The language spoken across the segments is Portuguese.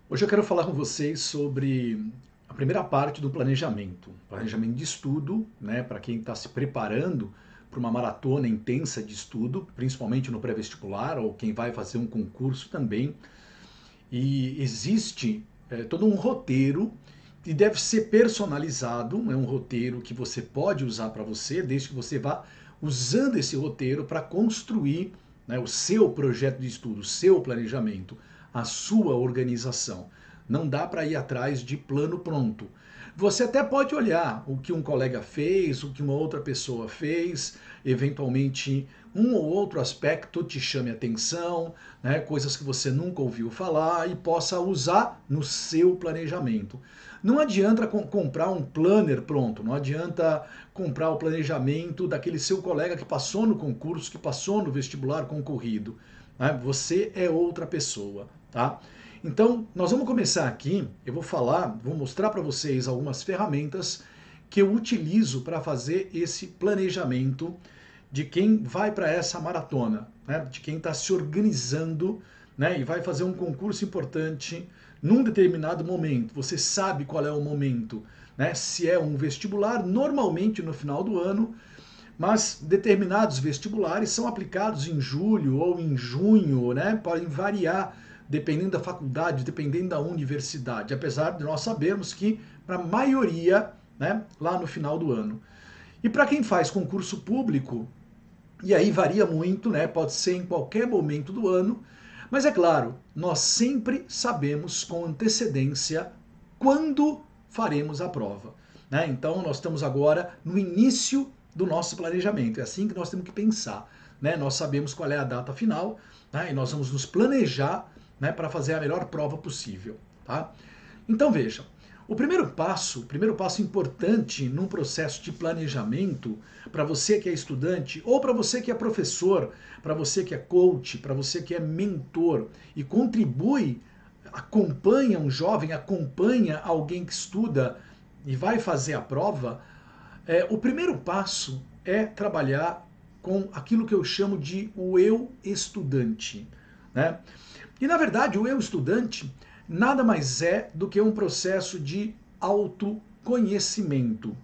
Hoje eu quero falar com vocês sobre a primeira parte do planejamento de estudo, né, para quem está se preparando para uma maratona intensa de estudo, principalmente no pré-vestibular ou quem vai fazer um concurso também. E existe todo um roteiro que deve ser personalizado, é um roteiro que você pode usar para você, desde que você vá usando esse roteiro para construir, né, o seu projeto de estudo, o seu planejamento, a sua organização. Não dá para ir atrás de plano pronto. Você até pode olhar o que um colega fez, o que uma outra pessoa fez, eventualmente um ou outro aspecto te chame a atenção, né, coisas que você nunca ouviu falar e possa usar no seu planejamento. Não adianta comprar um planner pronto, não adianta comprar o planejamento daquele seu colega que passou no concurso, que passou no vestibular concorrido. Né? Você é outra pessoa, tá? Então, nós vamos começar aqui, eu vou mostrar para vocês algumas ferramentas que eu utilizo para fazer esse planejamento de quem vai para essa maratona, né? De quem está se organizando, né? E vai fazer um concurso importante num determinado momento. Você sabe qual é o momento, né? Se é um vestibular, normalmente no final do ano, mas determinados vestibulares são aplicados em julho ou em junho, né? Podem variar dependendo da faculdade, dependendo da universidade, apesar de nós sabermos que para a maioria, né, lá no final do ano. E para quem faz concurso público, e aí varia muito, né? Pode ser em qualquer momento do ano, mas é claro, nós sempre sabemos com antecedência quando faremos a prova, né? Então nós estamos agora no início do nosso planejamento, é assim que nós temos que pensar, né? Nós sabemos qual é a data final, né? E nós vamos nos planejar, né, para fazer a melhor prova possível, tá? Então veja, o primeiro passo importante num processo de planejamento, para você que é estudante, ou para você que é professor, para você que é coach, para você que é mentor e contribui, acompanha um jovem, acompanha alguém que estuda e vai fazer a prova, o primeiro passo é trabalhar com aquilo que eu chamo de o eu estudante, né? E na verdade, o eu estudante nada mais é do que um processo de autoconhecimento.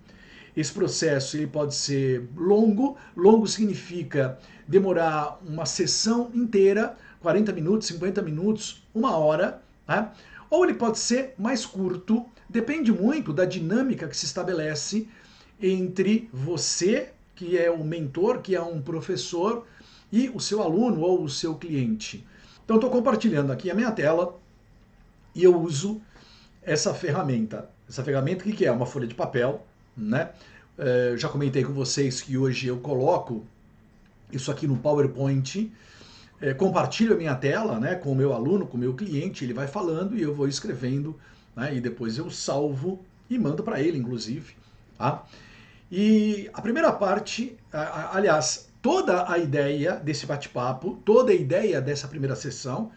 Esse processo ele pode ser longo, longo significa demorar uma sessão inteira, 40 minutos, 50 minutos, uma hora, né? Ou ele pode ser mais curto, depende muito da dinâmica que se estabelece entre você, que é o mentor, que é um professor, e o seu aluno ou o seu cliente. Então, estou compartilhando aqui a minha tela e eu uso essa ferramenta. Essa ferramenta, o que é? Uma folha de papel, né? Já comentei com vocês que hoje eu coloco isso aqui no PowerPoint, compartilho a minha tela, né, com o meu aluno, com o meu cliente, ele vai falando e eu vou escrevendo, né, e depois eu salvo e mando para ele, inclusive. Tá? E a primeira parte, aliás, toda a ideia desse bate-papo, toda a ideia dessa primeira sessão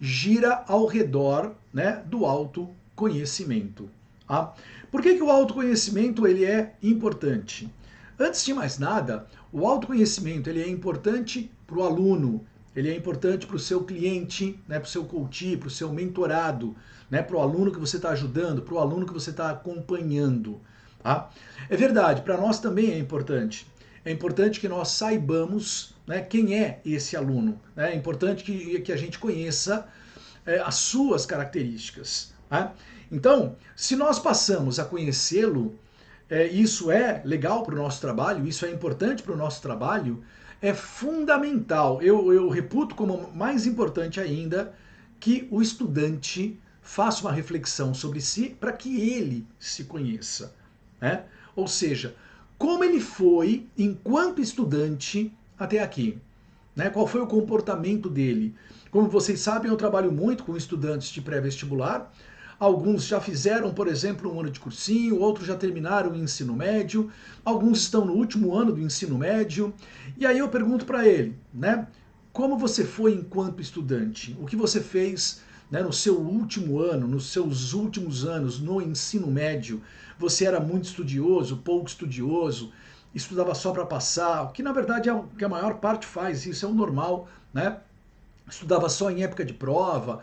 gira ao redor, né, do autoconhecimento. Tá? Por que o autoconhecimento ele é importante? Antes de mais nada, o autoconhecimento ele é importante para o aluno, ele é importante para o seu cliente, né, para o seu coach, para o seu mentorado, né, para o aluno que você está ajudando, para o aluno que você está acompanhando. Tá? É verdade, para nós também é importante. É importante que nós saibamos, né, quem é esse aluno. Né? É importante que a gente conheça as suas características. Tá? Então, se nós passamos a conhecê-lo, isso é legal para o nosso trabalho, isso é importante para o nosso trabalho, é fundamental. Eu reputo como mais importante ainda que o estudante faça uma reflexão sobre si para que ele se conheça. Né? Ou seja, como ele foi enquanto estudante até aqui. Né? Qual foi o comportamento dele? Como vocês sabem, eu trabalho muito com estudantes de pré-vestibular. Alguns já fizeram, por exemplo, um ano de cursinho, outros já terminaram o ensino médio, alguns estão no último ano do ensino médio. E aí eu pergunto para ele, né? Como você foi enquanto estudante? O que você fez, né, no seu último ano, nos seus últimos anos no ensino médio? Você era muito estudioso, pouco estudioso? Estudava só para passar? O que na verdade é o que a maior parte faz, isso é o normal, né? Estudava só em época de prova.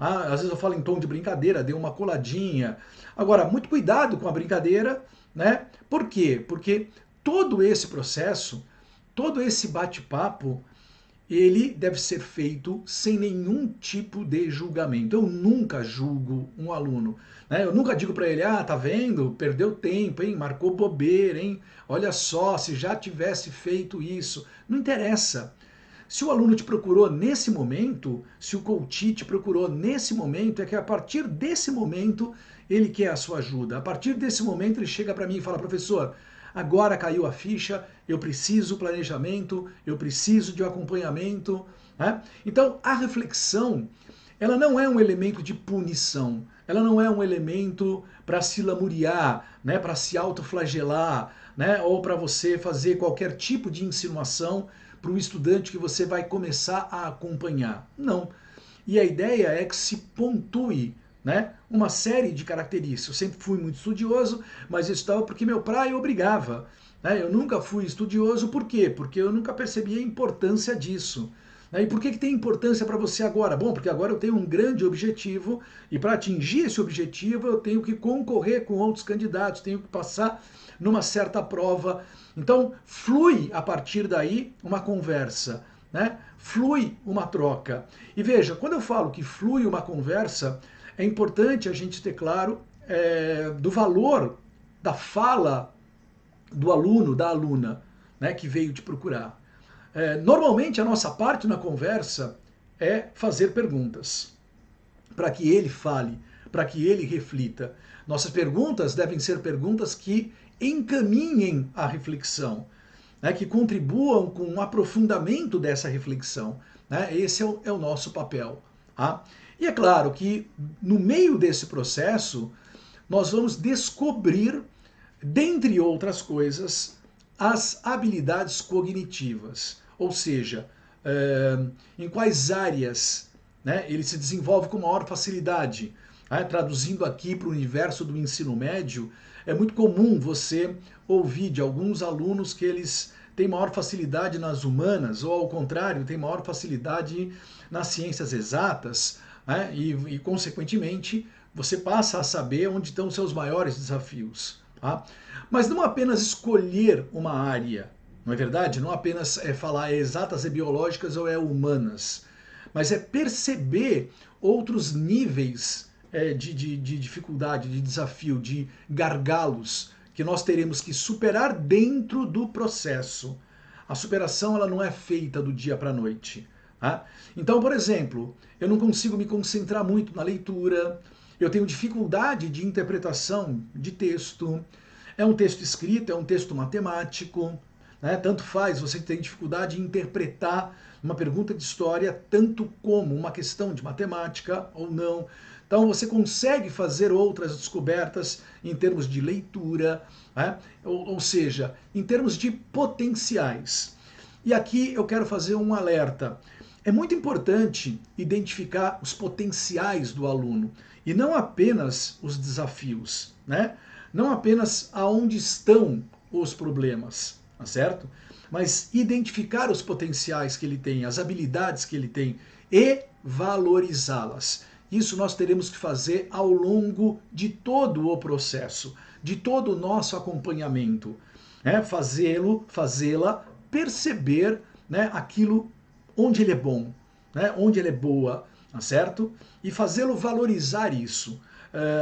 Às vezes eu falo em tom de brincadeira, dei uma coladinha. Agora, muito cuidado com a brincadeira, né? Por quê? Porque todo esse processo, todo esse bate-papo, ele deve ser feito sem nenhum tipo de julgamento. Eu nunca julgo um aluno, né? Eu nunca digo para ele, tá vendo? Perdeu tempo, hein? Marcou bobeira, hein? Olha só, se já tivesse feito isso. Não interessa. Se o aluno te procurou nesse momento, se o coach te procurou nesse momento, é que a partir desse momento ele quer a sua ajuda. A partir desse momento ele chega para mim e fala, professor, agora caiu a ficha, eu preciso planejamento, eu preciso de um acompanhamento. Né? Então a reflexão, ela não é um elemento de punição, ela não é um elemento para se lamuriar, né? Para se autoflagelar, né? Ou para você fazer qualquer tipo de insinuação para o estudante que você vai começar a acompanhar. Não. E a ideia é que se pontue, né, uma série de características. Eu sempre fui muito estudioso, mas isso estava porque meu pai obrigava. Né? Eu nunca fui estudioso, por quê? Porque eu nunca percebi a importância disso. E por que tem importância para você agora? Bom, porque agora eu tenho um grande objetivo e para atingir esse objetivo eu tenho que concorrer com outros candidatos, tenho que passar numa certa prova. Então, flui a partir daí uma conversa, né? Flui uma troca. E veja, quando eu falo que flui uma conversa, é importante a gente ter claro do valor da fala do aluno, da aluna, né, que veio te procurar. Normalmente a nossa parte na conversa é fazer perguntas, para que ele fale, para que ele reflita. Nossas perguntas devem ser perguntas que encaminhem a reflexão, né, que contribuam com o aprofundamento dessa reflexão. Né? Esse é o nosso papel. Tá? E é claro que no meio desse processo nós vamos descobrir, dentre outras coisas, as habilidades cognitivas. Ou seja, em quais áreas, né, ele se desenvolve com maior facilidade. Né? Traduzindo aqui para o universo do ensino médio, é muito comum você ouvir de alguns alunos que eles têm maior facilidade nas humanas, ou ao contrário, têm maior facilidade nas ciências exatas, né? E consequentemente, você passa a saber onde estão os seus maiores desafios. Tá? Mas não apenas escolher uma área, não é verdade? Não apenas falar exatas e biológicas ou humanas, mas é perceber outros níveis de dificuldade, de desafio, de gargalos que nós teremos que superar dentro do processo. A superação ela não é feita do dia para a noite. Tá? Então, por exemplo, eu não consigo me concentrar muito na leitura, eu tenho dificuldade de interpretação de texto, é um texto escrito, é um texto matemático, né? Tanto faz, você tem dificuldade em interpretar uma pergunta de história tanto como uma questão de matemática ou não. Então você consegue fazer outras descobertas em termos de leitura, né? Ou seja, em termos de potenciais. E aqui eu quero fazer um alerta. É muito importante identificar os potenciais do aluno e não apenas os desafios, né? Não apenas aonde estão os problemas, tá certo? Mas identificar os potenciais que ele tem, as habilidades que ele tem e valorizá-las. Isso nós teremos que fazer ao longo de todo o processo, de todo o nosso acompanhamento, né? Fazê-la perceber, né, aquilo onde ele é bom, né, onde ele é boa, tá certo? E fazê-lo valorizar isso.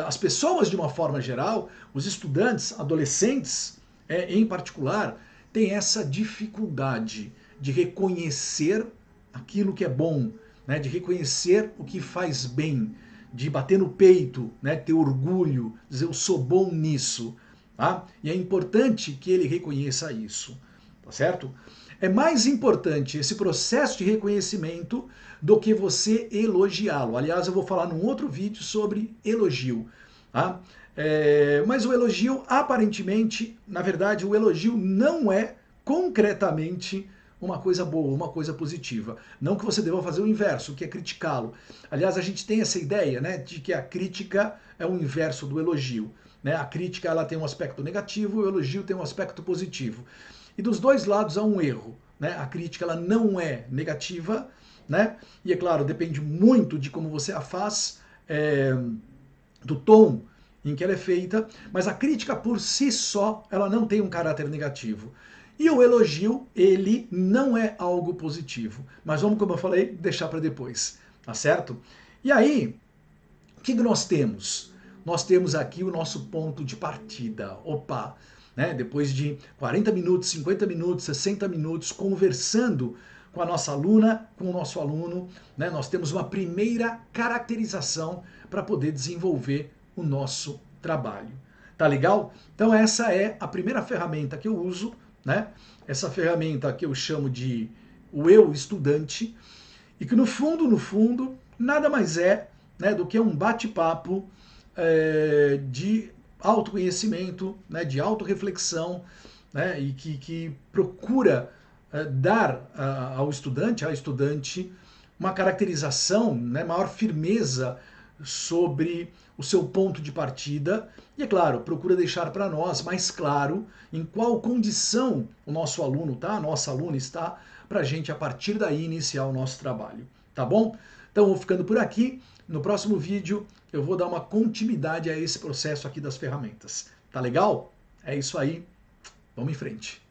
As pessoas, de uma forma geral, os estudantes, adolescentes em particular, têm essa dificuldade de reconhecer aquilo que é bom, né, de reconhecer o que faz bem, de bater no peito, né, ter orgulho, dizer eu sou bom nisso. Tá? E é importante que ele reconheça isso, tá certo? É mais importante esse processo de reconhecimento do que você elogiá-lo. Aliás, eu vou falar num outro vídeo sobre elogio. Tá? Mas o elogio, aparentemente, na verdade, o elogio não é concretamente uma coisa boa, uma coisa positiva. Não que você deva fazer o inverso, que é criticá-lo. Aliás, a gente tem essa ideia, né, de que a crítica é o inverso do elogio. Né? A crítica ela tem um aspecto negativo, o elogio tem um aspecto positivo. E dos dois lados há um erro. Né? A crítica ela não é negativa, né? E é claro, depende muito de como você a faz, do tom em que ela é feita, mas a crítica por si só, ela não tem um caráter negativo. E o elogio, ele não é algo positivo. Mas vamos, como eu falei, deixar para depois, tá certo? E aí, o que nós temos? Nós temos aqui o nosso ponto de partida. Opa! Né? Depois de 40 minutos, 50 minutos, 60 minutos conversando com a nossa aluna, com o nosso aluno, né? Nós temos uma primeira caracterização para poder desenvolver o nosso trabalho. Tá legal? Então essa é a primeira ferramenta que eu uso, né? Essa ferramenta que eu chamo de o eu estudante, e que no fundo, nada mais é, né, do que um bate-papo de autoconhecimento, né, de autorreflexão, né, e que procura dar ao estudante, à estudante, uma caracterização, né, maior firmeza sobre o seu ponto de partida e, é claro, procura deixar para nós mais claro em qual condição o nosso aluno está, a nossa aluna está, para a gente, a partir daí, iniciar o nosso trabalho. Tá bom? Então, vou ficando por aqui. No próximo vídeo, eu vou dar uma continuidade a esse processo aqui das ferramentas. Tá legal? É isso aí. Vamos em frente.